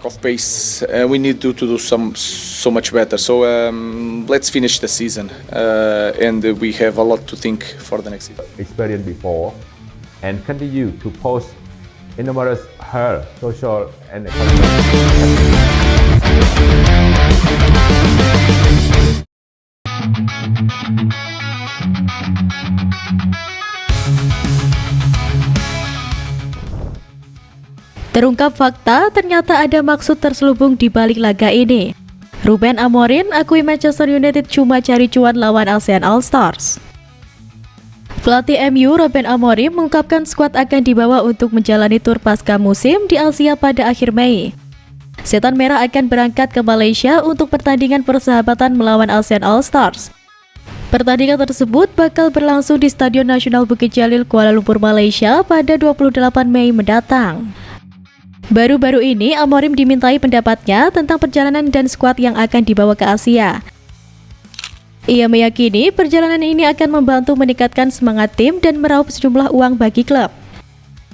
lack of pace. We need to do so much better. So let's finish the season, and we have a lot to think for the next season. Experience before and continue to post numerous her social and economic. Terungkap fakta, ternyata ada maksud terselubung di balik laga ini. Ruben Amorim akui Manchester United cuma cari cuan lawan ASEAN All Stars. Pelatih MU Ruben Amorim mengungkapkan skuad akan dibawa untuk menjalani tur pasca musim di Asia pada akhir Mei. Setan Merah akan berangkat ke Malaysia untuk pertandingan persahabatan melawan ASEAN All Stars. Pertandingan tersebut bakal berlangsung di Stadion Nasional Bukit Jalil, Kuala Lumpur, Malaysia pada 28 Mei mendatang. Baru-baru ini, Amorim dimintai pendapatnya tentang perjalanan dan skuad yang akan dibawa ke Asia. Ia meyakini perjalanan ini akan membantu meningkatkan semangat tim dan meraup sejumlah uang bagi klub.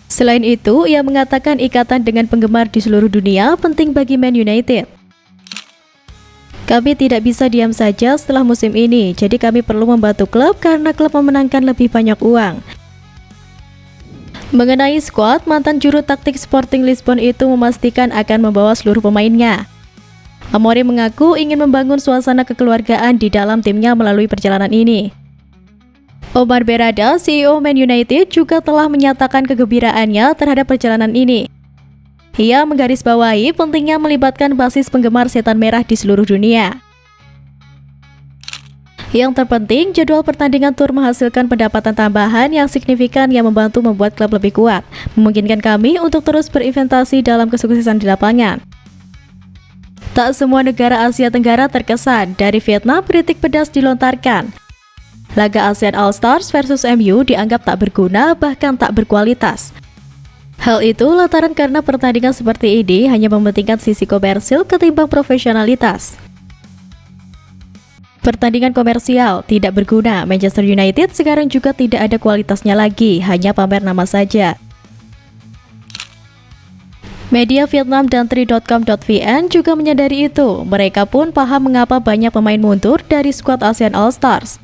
Selain itu, ia mengatakan ikatan dengan penggemar di seluruh dunia penting bagi Man United. Kami tidak bisa diam saja setelah musim ini, jadi kami perlu membantu klub karena klub memenangkan lebih banyak uang. Mengenai skuad, mantan juru taktik Sporting Lisbon itu memastikan akan membawa seluruh pemainnya. Amorim mengaku ingin membangun suasana kekeluargaan di dalam timnya melalui perjalanan ini. Omar Berrada, CEO Man United, juga telah menyatakan kegembiraannya terhadap perjalanan ini. Ia menggarisbawahi pentingnya melibatkan basis penggemar Setan Merah di seluruh dunia. Yang terpenting, jadwal pertandingan tur menghasilkan pendapatan tambahan yang signifikan yang membantu membuat klub lebih kuat, memungkinkan kami untuk terus berinvestasi dalam kesuksesan di lapangan. Tak semua negara Asia Tenggara terkesan. Dari Vietnam, kritik pedas dilontarkan. Laga ASEAN All Stars versus MU dianggap tak berguna, bahkan tak berkualitas. Hal itu lantaran karena pertandingan seperti ini hanya mementingkan sisi komersil ketimbang profesionalitas. Pertandingan komersial tidak berguna. Manchester United sekarang juga tidak ada kualitasnya lagi, hanya pamer nama saja. Media Vietnam dan Tri.com.vn juga menyadari itu. Mereka pun paham mengapa banyak pemain mundur dari skuad ASEAN All Stars.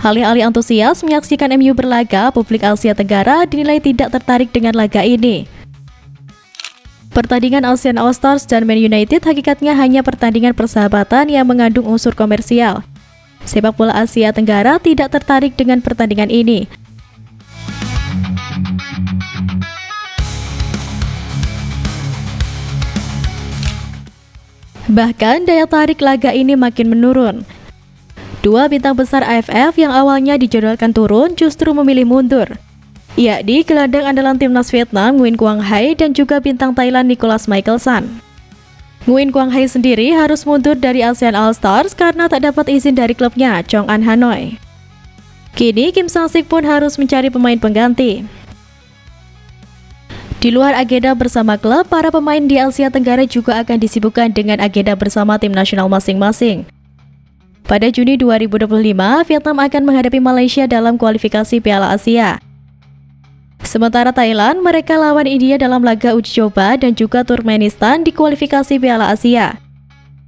Alih-alih antusias menyaksikan MU berlaga, publik Asia Tenggara dinilai tidak tertarik dengan laga ini. Pertandingan ASEAN All Stars dan Man United hakikatnya hanya pertandingan persahabatan yang mengandung unsur komersial. Sepak bola Asia Tenggara tidak tertarik dengan pertandingan ini. Bahkan daya tarik laga ini makin menurun. Dua bintang besar AFF yang awalnya dijadwalkan turun justru memilih mundur, yakni gelandang andalan timnas Vietnam Nguyen Quang Hai dan juga bintang Thailand Nicholas Michelson. Nguyen Quang Hai sendiri harus mundur dari ASEAN All Stars karena tak dapat izin dari klubnya, Chong An Hanoi. Kini Kim Sang-sik pun harus mencari pemain pengganti. Di luar agenda bersama klub, para pemain di Asia Tenggara juga akan disibukkan dengan agenda bersama tim nasional masing-masing. Pada Juni 2025, Vietnam akan menghadapi Malaysia dalam kualifikasi Piala Asia. Sementara Thailand, mereka lawan India dalam laga uji coba dan juga Turkmenistan di kualifikasi Piala Asia.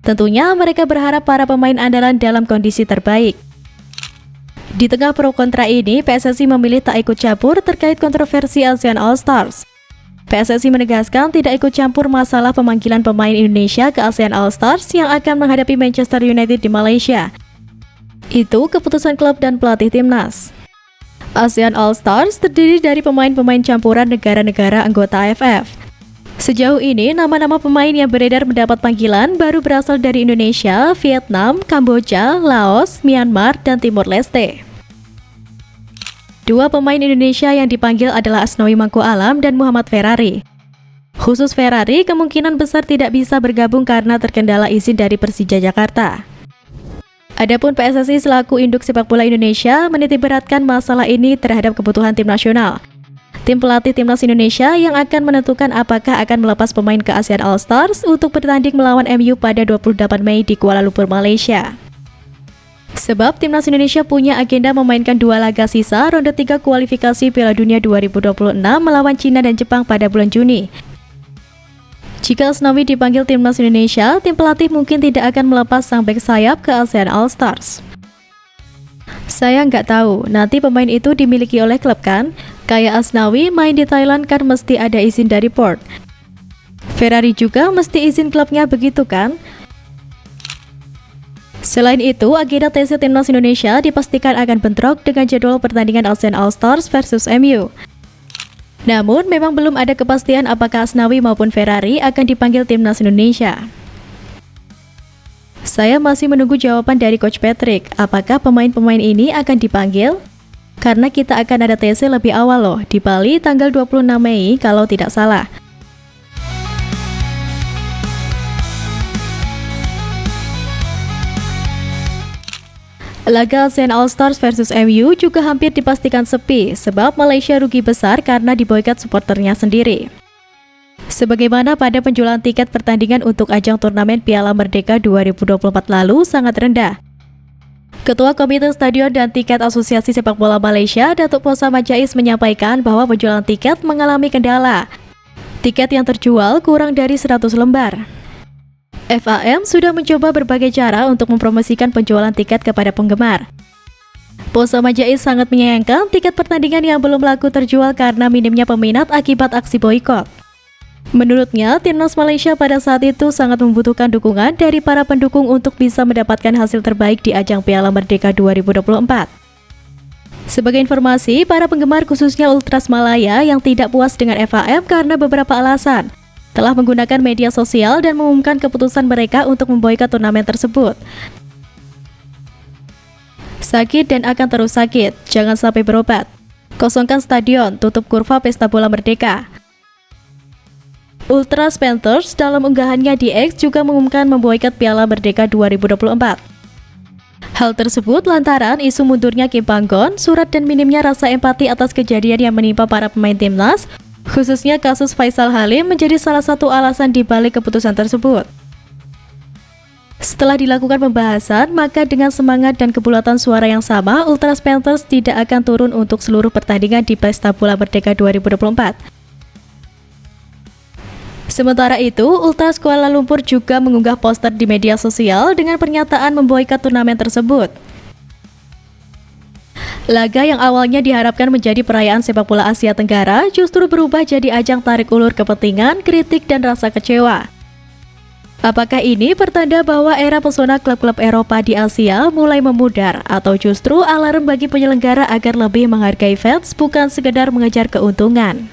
Tentunya mereka berharap para pemain andalan dalam kondisi terbaik. Di tengah pro kontra ini, PSSI memilih tak ikut campur terkait kontroversi ASEAN All Stars. PSSI menegaskan tidak ikut campur masalah pemanggilan pemain Indonesia ke ASEAN All Stars yang akan menghadapi Manchester United di Malaysia. Itu keputusan klub dan pelatih timnas. ASEAN All Stars terdiri dari pemain-pemain campuran negara-negara anggota AFF. Sejauh ini, nama-nama pemain yang beredar mendapat panggilan baru berasal dari Indonesia, Vietnam, Kamboja, Laos, Myanmar, dan Timor Leste. Dua pemain Indonesia yang dipanggil adalah Asnawi Mangku Alam dan Muhammad Ferrari. Khusus Ferrari, kemungkinan besar tidak bisa bergabung karena terkendala izin dari Persija Jakarta. Adapun PSSI selaku induk sepak bola Indonesia menitikberatkan masalah ini terhadap kebutuhan tim nasional. Tim pelatih timnas Indonesia yang akan menentukan apakah akan melepas pemain ke ASEAN All Stars untuk bertanding melawan MU pada 28 Mei di Kuala Lumpur, Malaysia. Sebab timnas Indonesia punya agenda memainkan dua laga sisa ronde 3 kualifikasi Piala Dunia 2026 melawan Cina dan Jepang pada bulan Juni. Jika Asnawi dipanggil timnas Indonesia, tim pelatih mungkin tidak akan melepas sang bek sayap ke ASEAN All Stars. Saya nggak tahu, nanti pemain itu dimiliki oleh klub kan? Kayak Asnawi main di Thailand kan mesti ada izin dari Port. Ferrari juga mesti izin klubnya begitu kan? Selain itu, agenda TC Timnas Indonesia dipastikan akan bentrok dengan jadwal pertandingan ASEAN All Stars versus MU. Namun, memang belum ada kepastian apakah Asnawi maupun Ferrari akan dipanggil Timnas Indonesia. Saya masih menunggu jawaban dari Coach Patrick, apakah pemain-pemain ini akan dipanggil? Karena kita akan ada TC lebih awal loh, di Bali tanggal 26 Mei kalau tidak salah. Laga ASEAN All Stars versus MU juga hampir dipastikan sepi sebab Malaysia rugi besar karena diboikot supporternya sendiri. Sebagaimana pada penjualan tiket pertandingan untuk ajang turnamen Piala Merdeka 2024 lalu sangat rendah. Ketua Komite Stadion dan Tiket Asosiasi Sepak Bola Malaysia, Datuk Posa Majais menyampaikan bahwa penjualan tiket mengalami kendala. Tiket yang terjual kurang dari 100 lembar. FAM sudah mencoba berbagai cara untuk mempromosikan penjualan tiket kepada penggemar. Posa Majais sangat menyayangkan tiket pertandingan yang belum laku terjual karena minimnya peminat akibat aksi boikot. Menurutnya, Timnas Malaysia pada saat itu sangat membutuhkan dukungan dari para pendukung untuk bisa mendapatkan hasil terbaik di ajang Piala Merdeka 2024. Sebagai informasi, para penggemar khususnya Ultras Malaya yang tidak puas dengan FAM karena beberapa alasan, telah menggunakan media sosial dan mengumumkan keputusan mereka untuk memboikot turnamen tersebut. Sakit dan akan terus sakit, jangan sampai berobat. Kosongkan stadion, tutup kurva Pesta Bola Merdeka. Ultras Panthers dalam unggahannya di X juga mengumumkan memboikot Piala Merdeka 2024. Hal tersebut lantaran isu mundurnya Kim Panggon, surat dan minimnya rasa empati atas kejadian yang menimpa para pemain timnas, khususnya kasus Faisal Halim menjadi salah satu alasan di balik keputusan tersebut. Setelah dilakukan pembahasan, maka dengan semangat dan kebulatan suara yang sama, Ultras Panthers tidak akan turun untuk seluruh pertandingan di Pesta Bola Merdeka 2024. Sementara itu, Ultras Kuala Lumpur juga mengunggah poster di media sosial dengan pernyataan memboikot turnamen tersebut. Laga yang awalnya diharapkan menjadi perayaan sepak bola Asia Tenggara justru berubah jadi ajang tarik ulur kepentingan, kritik, dan rasa kecewa. Apakah ini pertanda bahwa era pesona klub-klub Eropa di Asia mulai memudar atau justru alarm bagi penyelenggara agar lebih menghargai fans bukan sekedar mengejar keuntungan?